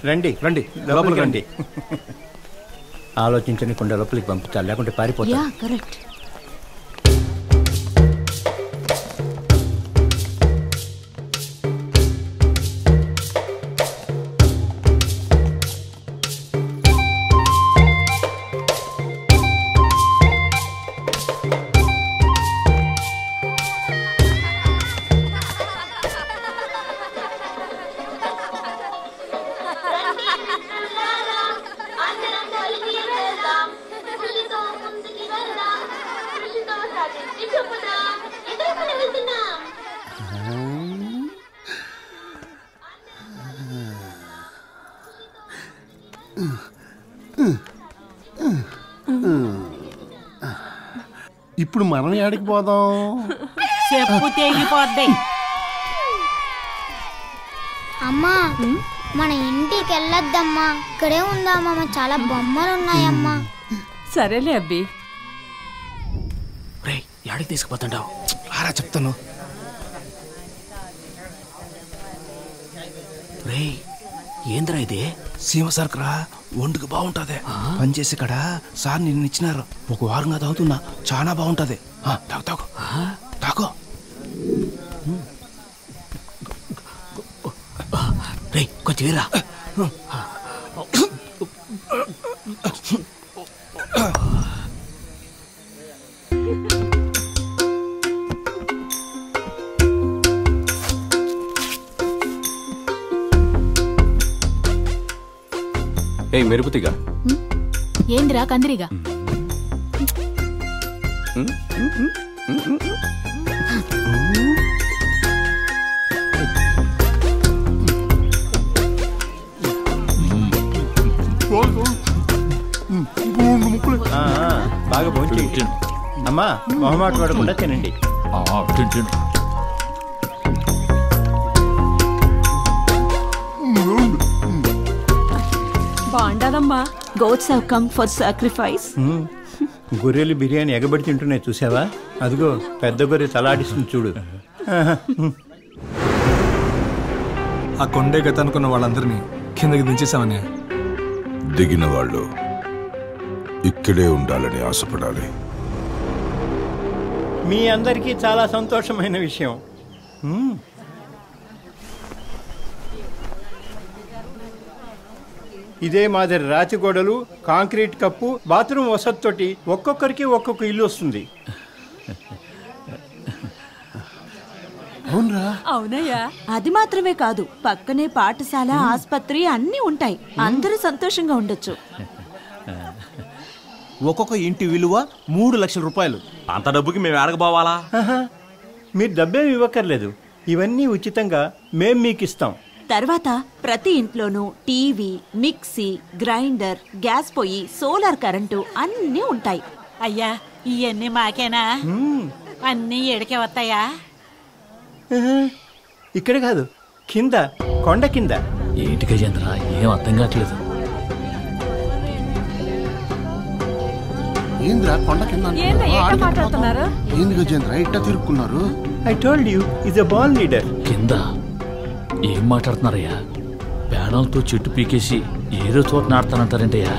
రండి రండి లోపలికి రండి. ఆలోచించకుండా లోపలికి పంపించాలి, లేకుంటే పారిపోతా. కరెక్ట్. ఇప్పుడు మనం ఎక్కడికి పోదాం? చెప్పు తెగిపోద్ది. అమ్మా మన ఇంటికి వెళ్ళొద్దమ్మా, ఇక్కడే ఉందామా, చాలా బొమ్మలు ఉన్నాయమ్మా. సరేలే అబ్బి. రే ఎక్కడికి తీసుకుపోతుంటావు? రారా చెప్తాను. రే ఏంద్రా ఇది? సీమ సరుకురా, ఒంటికి బాగుంటది. పనిచేసి ఇక్కడ సార్ నిన్ను ఇచ్చినారు, 1 వారంగా తాగుతున్నా, చాలా బాగుంటది. తాగు తాగు తాగు. రే కొంచెం వీరా. ఏ మెరుపుతిగా ఏందిరా కందిరిగా? బాగా భోంచేయండి అమ్మా, మొహమాట పడకుండా తినండి. బాగుండదమ్మా. Goats have come for sacrifice. గొర్రెలు బిర్యానీ ఎగబడి తింటున్నాయి చూసావా? అదిగో పెద్ద గొర్రె తలాడిస్తుంది చూడు. ఆ కొండే గత అనుకున్న వాళ్ళందరినీ కిందకి దించేసామని. దిగిన వాళ్ళు ఇక్కడే ఉండాలని ఆశపడాలి. మీ అందరికీ చాలా సంతోషమైన విషయం. ఇదే మాదిరి రాతి గోడలు, కాంక్రీట్ కప్పు, బాత్రూమ్ వసతితోటి ఒక్కొక్కరికి ఒక్కొక్క ఇల్లు వస్తుంది. అవునయ్యా. అది మాత్రమే కాదు, పక్కనే పాఠశాల, ఆస్పత్రి అన్నీ ఉంటాయి. అందరూ సంతోషంగా ఉండొచ్చు. ఒక్కొక్క ఇంటి విలువ 3 లక్షల రూపాయలు. అంత డబ్బుకి మేము ఎడగబోవాలా? మీరు డబ్బేం ఇవ్వక్కర్లేదు, ఇవన్నీ ఉచితంగా మేం మీకు ఇస్తాం. తర్వాత ప్రతి ఇంట్లోనూ టీవీ, మిక్సీ, గ్రైండర్, గ్యాస్ పొయ్యి, సోలార్ కరెంటు అన్నీ ఉంటాయి. అయ్యా ఇవన్నీ మాకేనా? అన్నీ ఎడికే వస్తాయా? ఇక్కడ కాదు, కింద, కొండ కింద. ఏంటి గజేంద్ర, ఏం అర్థం కావట్లేదు. ఏంద్రా కొండ కింద మాట్లాడుతున్నారు? ఏంది గజేంద్ర ఇట్టా తిరుక్కున్నారు? I told you is a ball leader. కింద ఏం మాట్లాడుతున్నారయ్యా? బ్యానర్లతో చెట్టు పీకేసి ఏదో చోట నాడుతానంటారేంటయ్యా?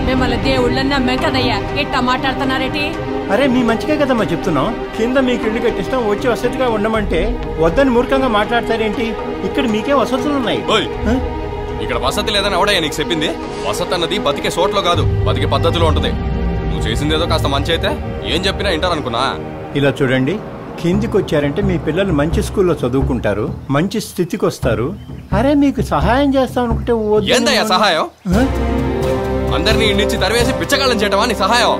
మిమ్మల్ని దేవుళ్ళని నమ్మాం కదయ్యా, ఇట్టా మాట్లాడుతున్నారేంటి? అరే మీ మంచిగా కదమ్మా చెప్తున్నాం. కింద మీకు ఇల్లు కట్టిస్తాం, వచ్చి వసతిగా ఉండమంటే వద్దని మూర్ఖంగా మాట్లాడతారేంటి? ఇక్కడ మీకే వసతులు ఉన్నాయి. ఇక్కడ వసతి లేదని ఎవడయ్యా నీకు చెప్పింది? వసతి అన్నది బతికే చోట్లో కాదు, బతికే పద్ధతిలో ఉంటుంది. నువ్వు చేసిందేదో కాస్త మంచి అయితే ఏం చెప్పినా వింటారనుకున్నా. ఇలా చూడండి, కిందికి వచ్చారంటే మీ పిల్లలు మంచి స్కూల్లో చదువుకుంటారు, మంచి స్థితికి వస్తారు. అరే మీకు సహాయం చేస్తాం అనుకుంటే ఏందయ్యా సహాయం? అందరినీ ఇండిచ్చి తరివేసి పిచ్చగాళ్ళని చేయటమా నీ సహాయం?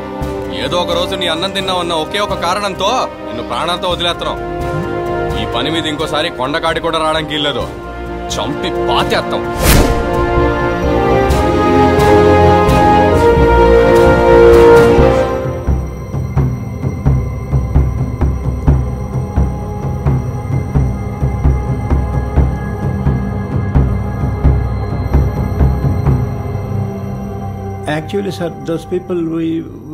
ఏదో ఒక రోజు నీ అన్నం తిన్నావన్న ఒకే ఒక కారణంతో నిన్ను ప్రాణాలతో వదిలేస్తున్నాం. ఈ పని మీద ఇంకోసారి కొండకాడి కూడా రావడానికి ఇల్లేదు, చంపి పాతేస్తాం. Actually, sir, those people,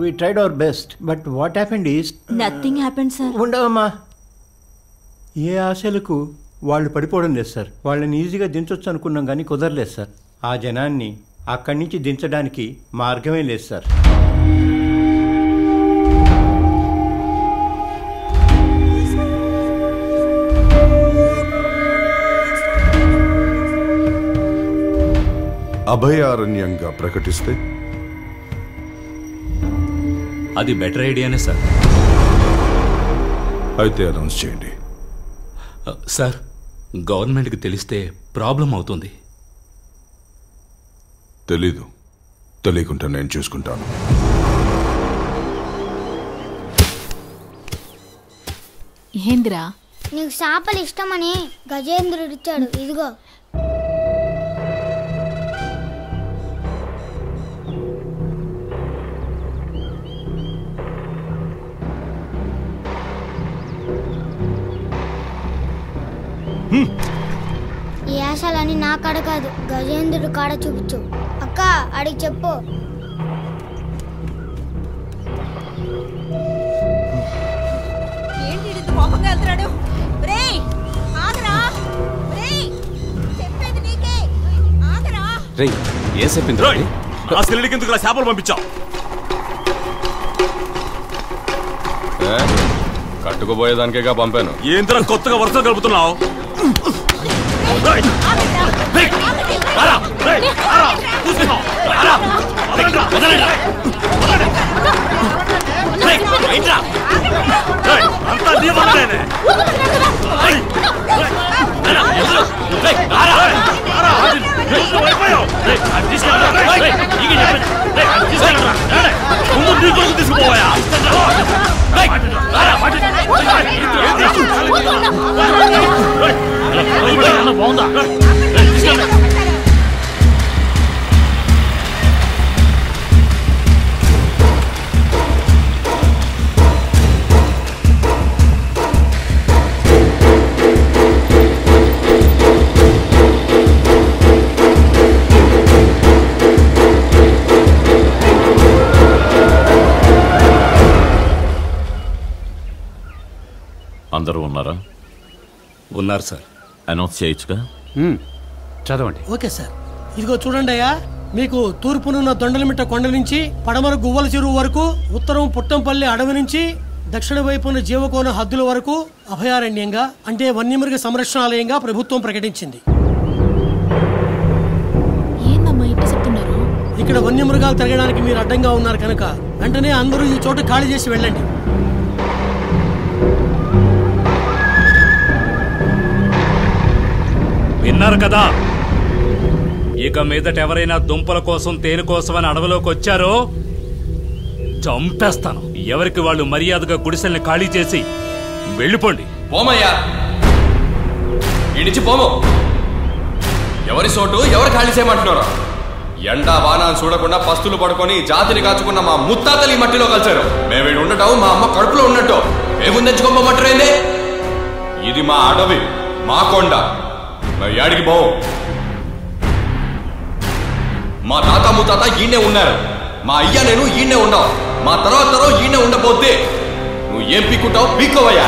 we tried our best, but what happened is... Nothing happened, sir. ఉండవమ్మా, ఏ ఆశలకు వాళ్ళు పడిపోవడం లేదు సార్. వాళ్ళని ఈజీగా దించొచ్చు అనుకున్నాం కానీ కుదరలేదు సార్. ఆ జనాన్ని అక్కడి నుంచి దించడానికి మార్గమే లేదు సార్. అభయారణ్యంగా ప్రకటిస్తే అది బెటర్ ఐడియానే సార్. అయితే అనౌన్స్ చేయండి. సార్, గవర్నమెంట్కి తెలిస్తే ప్రాబ్లం అవుతుంది. తెలీదు, తెలియకుండా నేను చూసుకుంటాను. ఏందిరా? నీకు చేపలు ఇష్టమని గజేంద్రుడు ఇచ్చాడు, ఇదిగో. ఈ ఆశలని నా కాడ కాదు, గజేంద్రుడు కాడ చూపించు. అక్క, అడిగి చెప్పు. ఏంటి ఇంత కోపంగా వెళ్తున్నాడు? రేయ్, ఆగరా! రేయ్, చెప్పేది నీకే, ఆగరా! రేయ్, ఏం చెప్పింది? ఆ సిలిడికి ఎందుకు ఇలా చేపలు పంపించావు? కట్టుకుపోయేదానికేగా పంపాను. ఏంద్రా కొత్తగా వరుస కలుపుతున్నావు? అంతా నీ వల్లనే. ముందు నీ కొడుకు తీసుకుపోయా. బాగుందా? అందరూ ఉన్నారా? ఉన్నారు సార్. అనౌన్స్ చేయొచ్చుగా? చదవండి. Okay sir. ఇదిగో చూడండి అయ్యా, మీకు తూర్పునున్న దొండలమిట్ట కొండ నుంచి పడమర గువ్వల చెరువు వరకు, ఉత్తరం పుట్టంపల్లి అడవి నుంచి దక్షిణ వైపున జీవకోన హద్దుల వరకు అభయారణ్యంగా, అంటే వన్యమృగ సంరక్షణాలయంగా ప్రభుత్వం ప్రకటించింది. ఇక్కడ వన్యమృగాలు తిరగడానికి మీరు అడ్డంగా ఉన్నారు కనుక వెంటనే అందరూ ఈ చోటు ఖాళీ చేసి వెళ్ళండి. విన్నారు కదా, ఇక మీదట ఎవరైనా దుంపల కోసం తేనె కోసం అని అడవిలోకి వచ్చారో చంపేస్తాను. ఎవరికి వాళ్ళు మర్యాదగా గుడిసెల్ని ఖాళీ చేసి వెళ్ళిపోండి. పోమయ్యా, ఇడిచి పోము. ఎవరి చోటు ఎవరు ఖాళీ చేయమంటున్నారు? ఎండా వానాన్ని చూడకుండా పస్తులు పడుకొని జాతిని కాచుకున్న మా ముత్తాతలు ఈ మట్టిలో కలిశారు. మేము వీడు ఉండటం మా అమ్మ కడుపులో ఉన్నట్టు ఏముందెచ్చుకోమంటారేంది? ఇది మా అడవి, మా కొండ. ఏడికి పోవు. మా తాత ముత్తాత ఈయనే ఉన్నారు. మా అయ్య నేను ఈయనే ఉన్నావు. మా తర్వాత ఈయనే ఉండబోతే నువ్వు ఏం పీక్కుంటావు? పీక్కోవయ్యా.